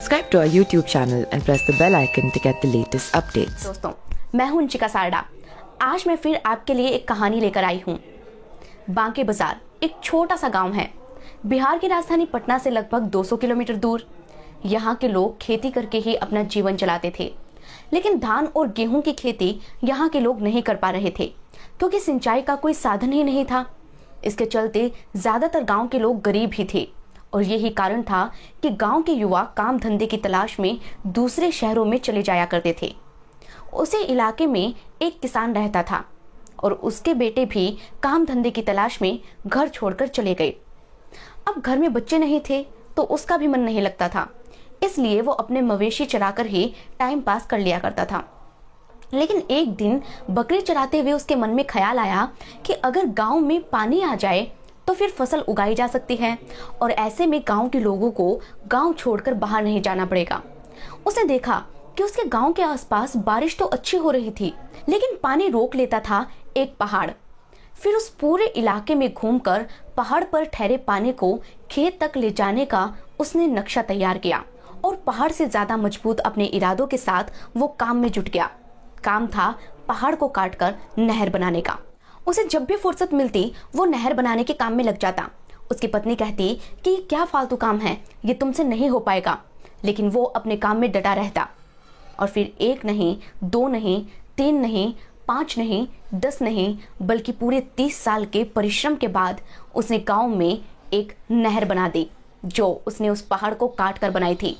Subscribe to our YouTube channel and press the bell icon to get the latest updates. दोस्तों, मैं हूं इंचिका सारडा। आज मैं फिर आपके लिए एक कहानी लेकर आई हूं। बांके बाजार एक छोटा सा गांव है, बिहार की राजधानी पटना से लगभग 200 किलोमीटर दूर। यहाँ के लोग खेती करके ही अपना जीवन चलाते थे, लेकिन धान और गेहूं की खेती यहाँ के लोग नहीं कर पा रहे थे क्योंकि सिंचाई का कोई साधन ही नहीं था। इसके चलते ज्यादातर गांव के लोग गरीब ही थे और यही कारण था कि गांव के युवा काम धंधे की तलाश में दूसरे शहरों में चले जाया करते थे। उसी इलाके में एक किसान रहता था और उसके बेटे भी काम धंधे की तलाश में घर छोड़कर चले गए। अब घर में बच्चे नहीं थे तो उसका भी मन नहीं लगता था, इसलिए वो अपने मवेशी चराकर ही टाइम पास कर लिया करता था। लेकिन एक दिन बकरी चराते हुए उसके मन में ख्याल आया कि अगर गांव में पानी आ जाए तो फिर फसल उगाई जा सकती है और ऐसे में गांव के लोगों को गांव छोड़कर बाहर नहीं जाना पड़ेगा। उसने देखा कि उसके गांव के आसपास बारिश तो अच्छी हो रही थी, लेकिन पानी रोक लेता था एक पहाड़। फिर उस पूरे इलाके में घूमकर पहाड़ पर ठहरे पानी को खेत तक ले जाने का उसने नक्शा तैयार किया और पहाड़ से ज्यादा मजबूत अपने इरादों के साथ वो काम में जुट गया। काम था पहाड़ को काटकर नहर बनाने का। उसे जब भी फुर्सत मिलती वो नहर बनाने के काम में लग जाता। उसकी पत्नी कहती कि ये क्या फालतू काम है, ये तुमसे नहीं हो पाएगा, लेकिन वो अपने काम में डटा रहता। और फिर 1 नहीं, 2 नहीं, 3 नहीं, 5 नहीं, 10 नहीं, बल्कि पूरे 30 साल के परिश्रम के बाद उसने गांव में एक नहर बना दी, जो उसने उस पहाड़ को काट कर बनाई थी।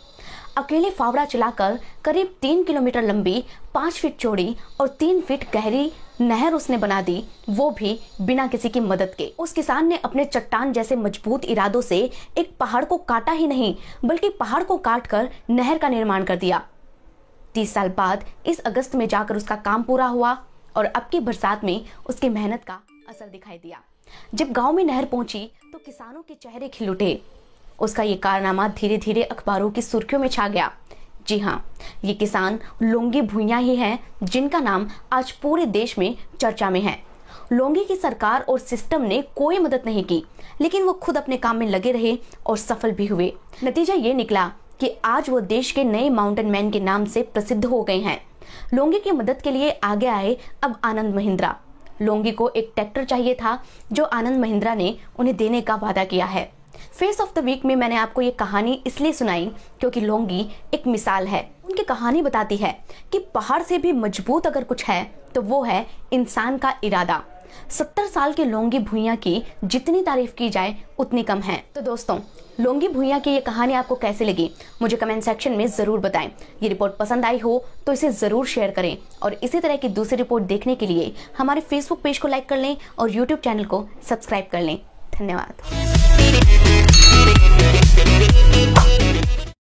अकेले फावड़ा चलाकर करीब 3 किलोमीटर लंबी, 5 फीट चौड़ी और 3 फीट गहरी नहर उसने बना दी, वो भी बिना किसी की मदद के। उस किसान ने अपने चट्टान जैसे मजबूत इरादों से एक पहाड़ को काटा ही नहीं, बल्कि पहाड़ को काटकर नहर का निर्माण कर दिया। 30 साल बाद इस अगस्त में जाकर उसका काम पूरा हुआ और अब की बरसात में उसकी मेहनत का असर दिखाई दिया। जब गांव में नहर पहुंची तो किसानों के चेहरे खिल उठे। उसका ये कारनामा धीरे धीरे अखबारों की सुर्खियों में छा गया। जी हाँ, ये किसान लोंगी भुइया ही हैं, जिनका नाम आज पूरे देश में चर्चा में है। लोंगी की सरकार और सिस्टम ने कोई मदद नहीं की, लेकिन वो खुद अपने काम में लगे रहे और सफल भी हुए। नतीजा ये निकला कि आज वो देश के नए माउंटेन मैन के नाम से प्रसिद्ध हो गए हैं। लोंगी की मदद के लिए आगे आए अब आनंद महिंद्रा। लोंगी को एक ट्रैक्टर चाहिए था, जो आनंद महिंद्रा ने उन्हें देने का वादा किया है। फेस ऑफ द वीक में मैंने आपको ये कहानी इसलिए सुनाई क्योंकि लोंगी एक मिसाल है। उनकी कहानी बताती है कि पहाड़ से भी मजबूत अगर कुछ है तो वो है इंसान का इरादा। 70 साल के लोंगी भुइया की जितनी तारीफ की जाए उतनी कम है। तो दोस्तों, लोंगी भुइया की ये कहानी आपको कैसे लगी मुझे कमेंट सेक्शन में जरूर बताएं। ये रिपोर्ट पसंद आई हो तो इसे जरूर शेयर करें और इसी तरह की दूसरी रिपोर्ट देखने के लिए हमारे फेसबुक पेज को लाइक कर लें और यूट्यूब चैनल को सब्सक्राइब कर लें। धन्यवाद।